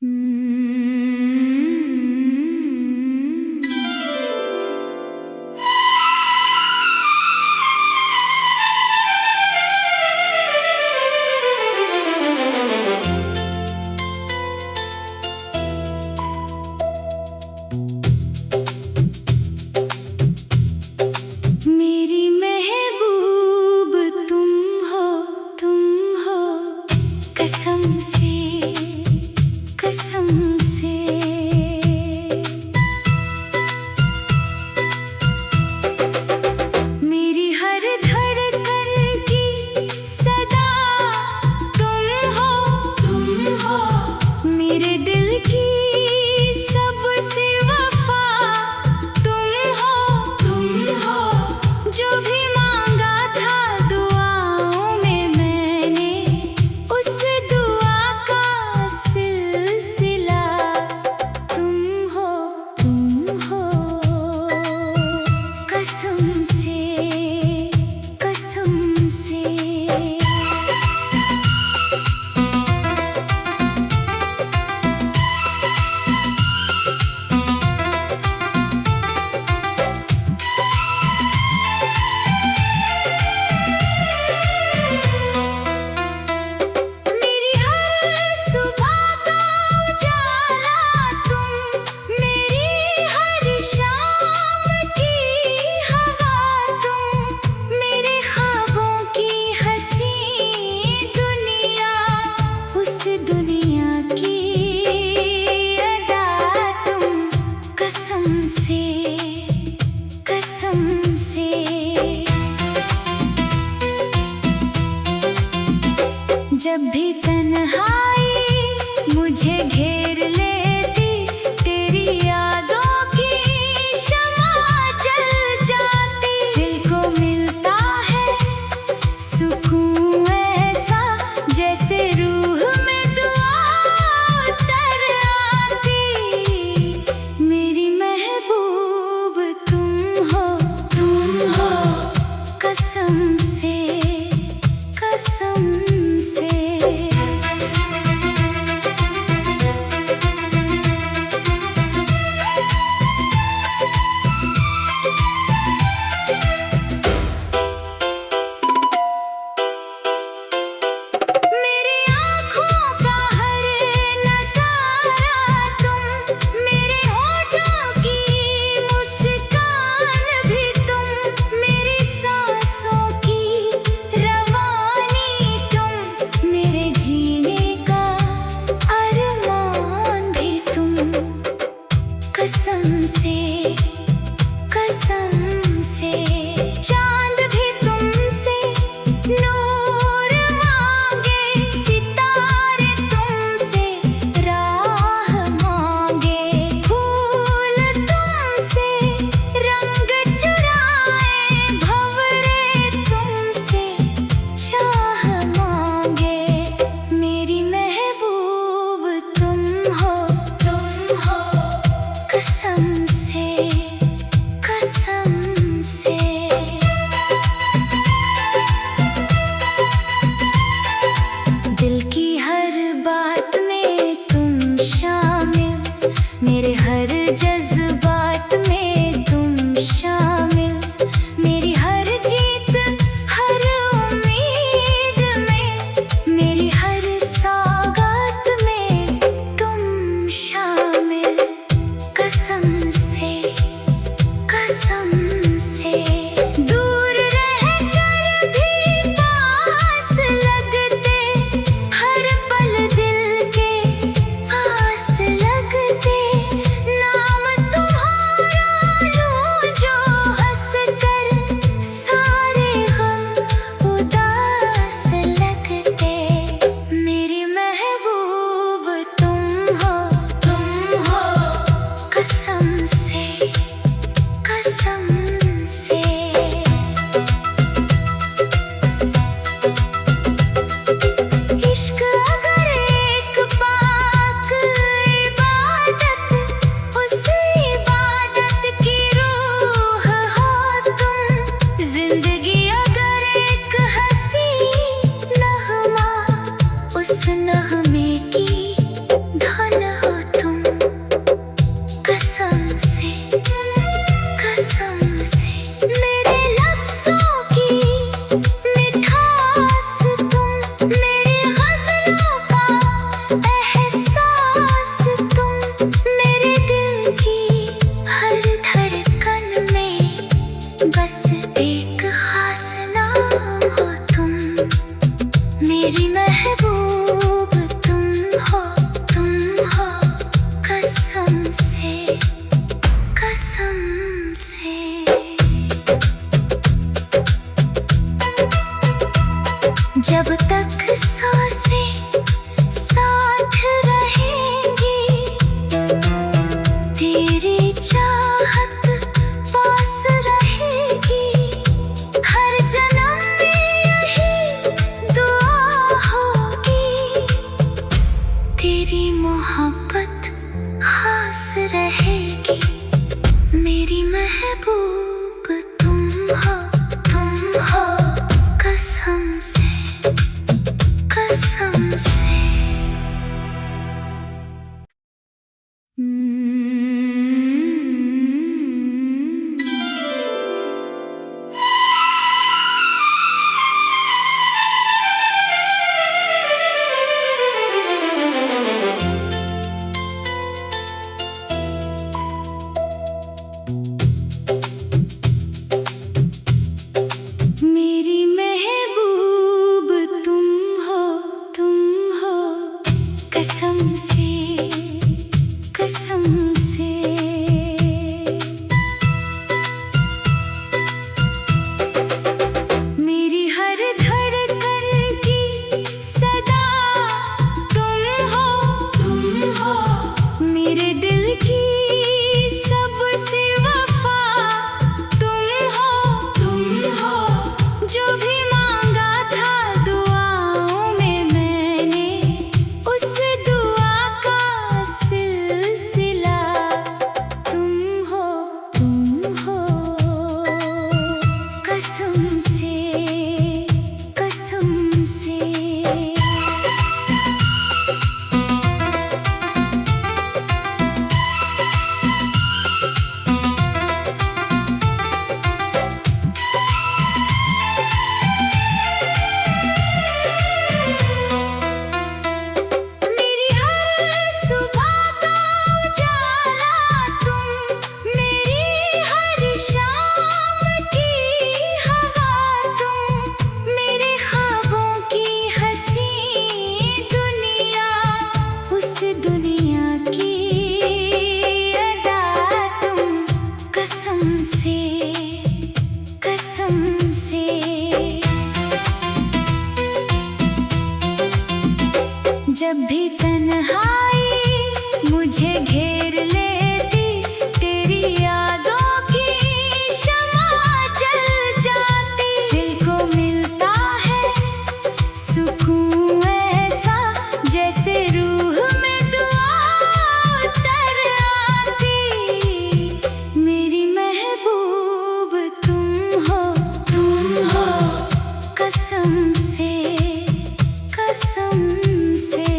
मेरी महबूब तुम हो कसम से कसम मेरी मोहब्बत खास रहेगी, मेरी महबूब तुम हो कसम से, कसम से। मेरी महबूब तुम हो कसम से, कसम से। मेरी हर धड़कन की सदा तुम हो मेरे दिल की सबसे वफा तुम हो जो भी मांगा था दुआओं में मैंने, उस दुआ का सिलसिला तुम हो कसम से, कसम से। मेरी हर सुबह का उजाला तुम, मेरी हर शाम की हवा तुम, मेरे ख्वाबों की हंसी दुनिया, उस दुनिया की अदा तुम, कसम से, कसम से। जब भी तन्हाई मुझे घेर लेती, तेरी यादों की शम्मा जल जाती, दिल को मिलता है सुकून ऐसा जैसे रूह में दुआ उतर आती। मेरी महबूब तुम हो कसम से, कसम से।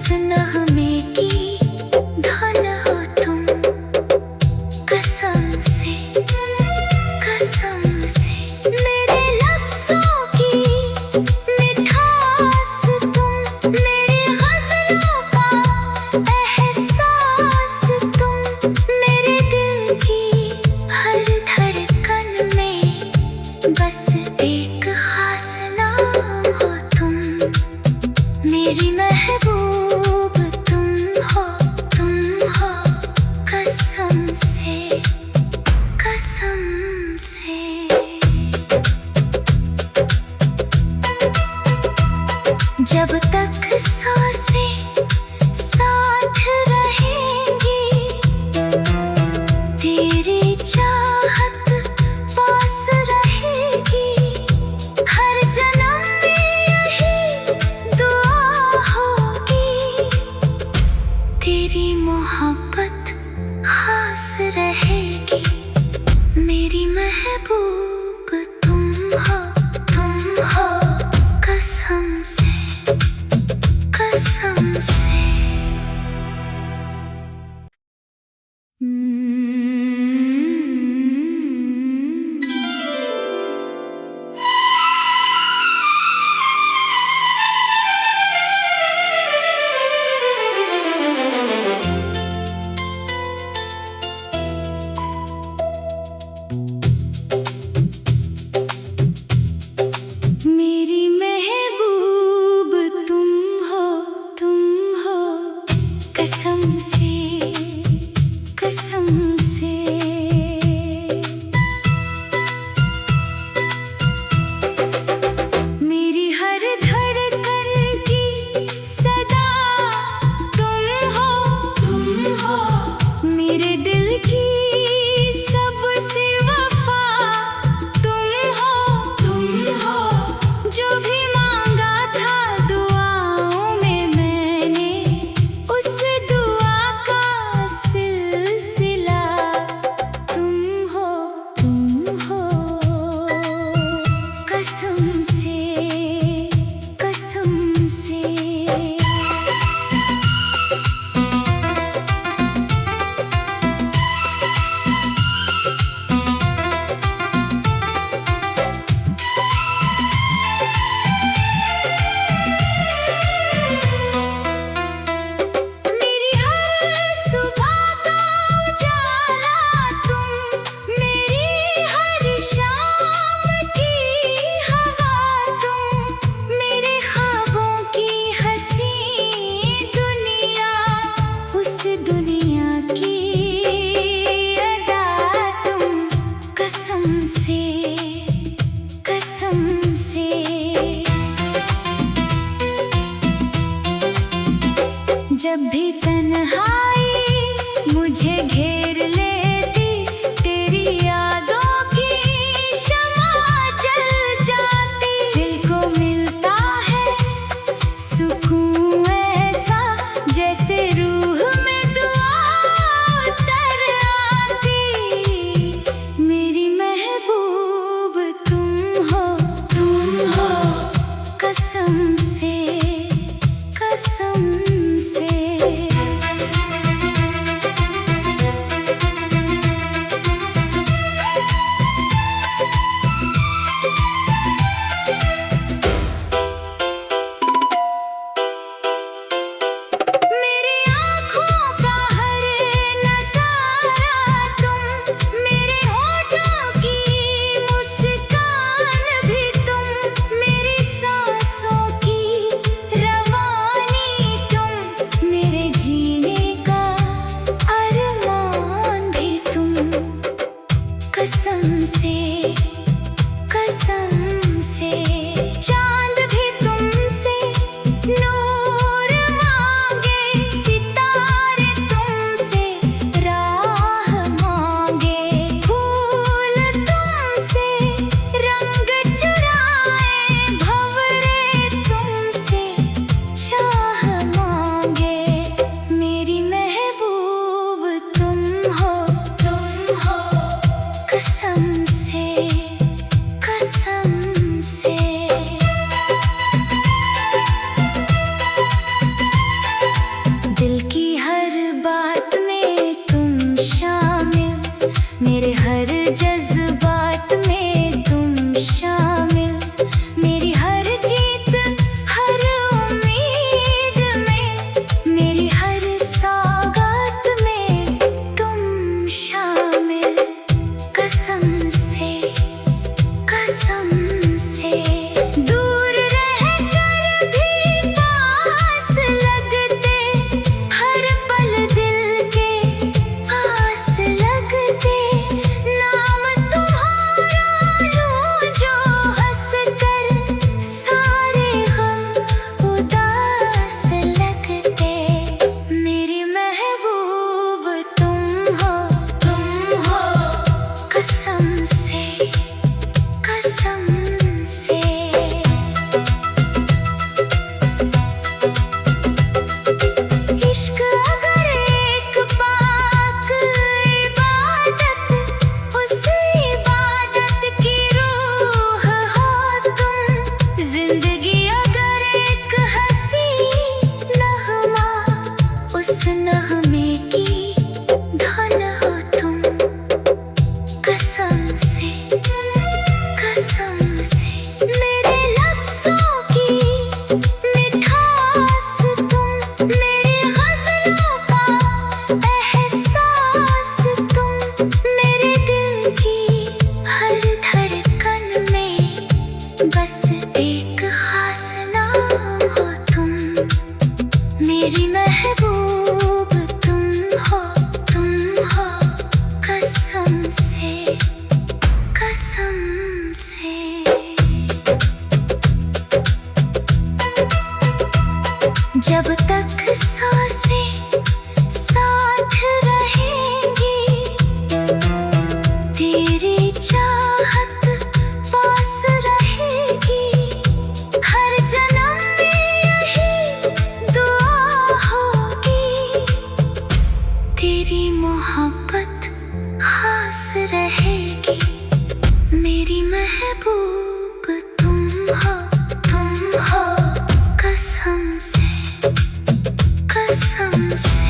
नगमे की धन हो तुम, कसम से मेरे लफ्जों की मिठास तुम, मेरी गज़लों का एहसास तुम, मेरे दिल की हर धड़कन में बस एक खास नाम हो तुम, मेरी महबूब तुम हो कसम से। जब तक सांसें साथ रहेंगी, तेरी चाहत पास रहेगी, हर जन्म में यही दुआ होगी, तेरी मोहब्बत खास रहेगी, मेरी महबूब तुम हो कसम से। मेरी महबूब तुम हो कसम से। मेरी हर धड़कन की सदा तुम हो, मेरे दिल की सबसे वफा तुम हो, जो भी मांगा था दुआओं में मैंने, उस दुआ का सिलसिला तुम हो कसम से। मेरी हर सुबह का उजाला तुम, मेरी हर शाम की हवा तुम, मेरे ख्वाबों की हंसी दुनिया, उस दुनिया की अदा तुम, कसम से। जब भी तन्हाई मुझे घेर लेती, तेरी यादों की शम्मा जल जाती, दिल को मिलता है सुकून ऐसा, जैसे रूह में दुआ उतर आती, मेरी महबूब तुम हो कसम से। मेरी उस नगमे की धन हो तुम, कसम से मेरे लफ्ज़ों की मिठास तुम, मेरी ग़ज़लों का एहसास तुम, मेरे दिल की हर धड़कन में बस एक ख़ास नाम हो तुम, मेरी महबूब तुम हो कसम से कसम से। जब तक सांसें साथ रहेंगी, तेरी चाहत पास रहेगी, हर जन्म में यही दुआ होगी, तेरी मोहब्बत खास रहेगी, मेरी महबूब तुम हो कसम से कसम से।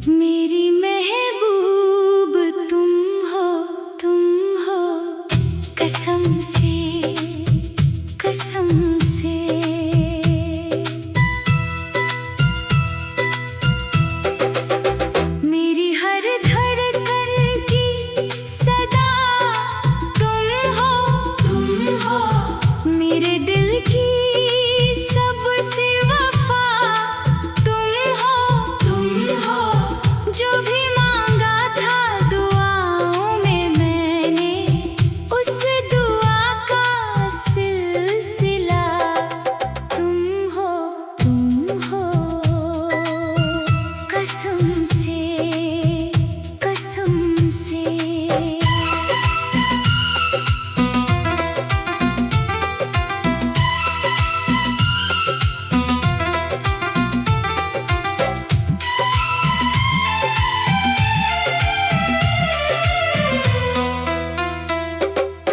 मेरी महबूब तुम हो कसम से कसम से। मेरी हर धड़कन की सदा तुम हो, मेरे दिल की सबसे वफा तुम हो, जो भी मांगा था दुआओं में मैंने, उस दुआ का सिलसिला तुम हो कसम से कसम से।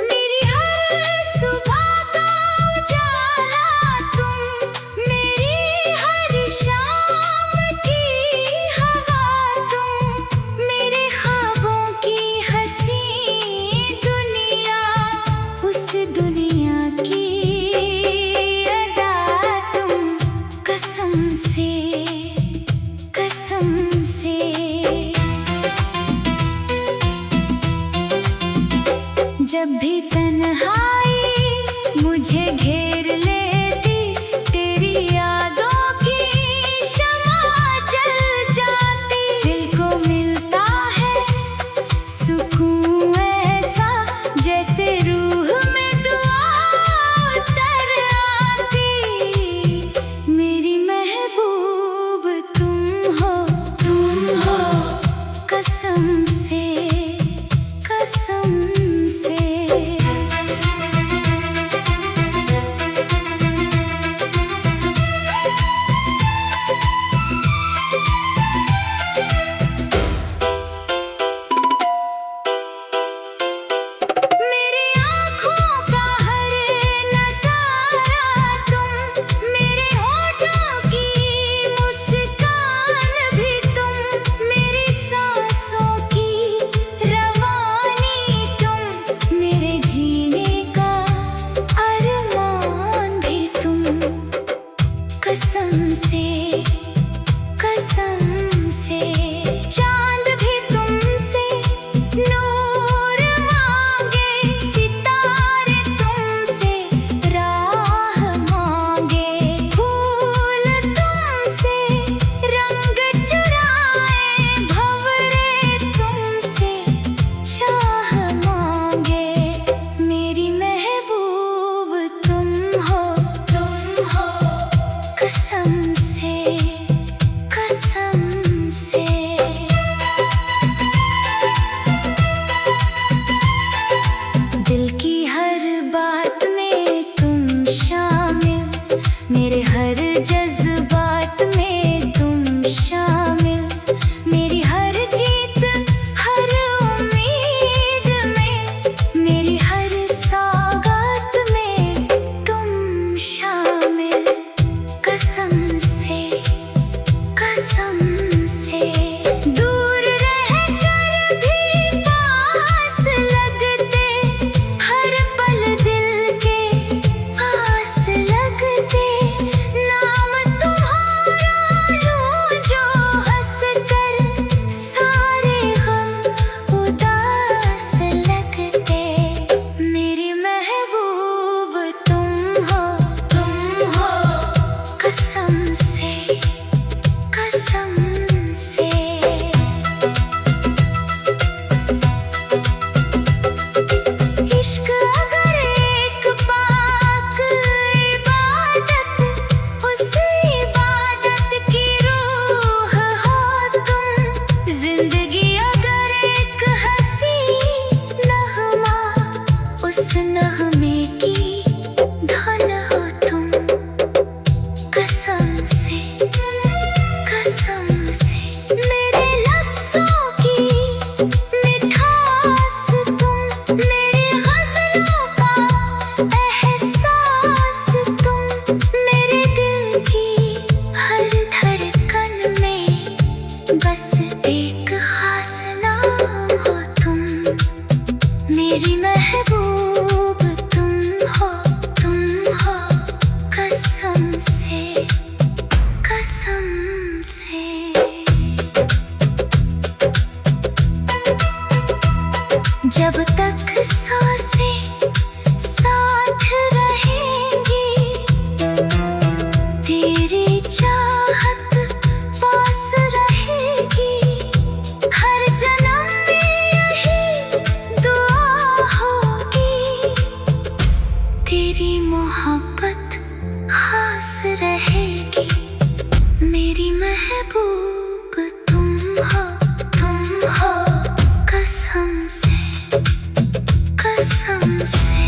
मेरी हर सुबह का उजाला तुम, मेरी हर शाम की हवा तुम, मेरे ख्वाबों की हंसी दुनिया, उस दुनिया की अदा तुम, कसम से कसम से। जब भी तन्हाई मुझे घेर लेती, तेरी यादों की शम्मा जल जाती, दिल को मिलता है सुकून ऐसा, जैसे रूह में दुआ उतर आती, मेरी महबूब तुम हो कसम से कसम से। उस नगमे की धन हो तुम। कसम से मेरे लफ्ज़ों की मिठास तुम, मेरी ग़ज़लों का एहसास तुम, मेरे दिल की हर धड़कन में बस एक ख़ास नाम हो तुम। मेरी महबूब तुम हो कसम से। जब तक सांसें साथ रहेंगी, तेरी चाहत पास रहेगी। हर जन्म में यही दुआ होगी, तेरी मोहब्बत खास रहेगी। मेरी महबूब तुम हो कसम से।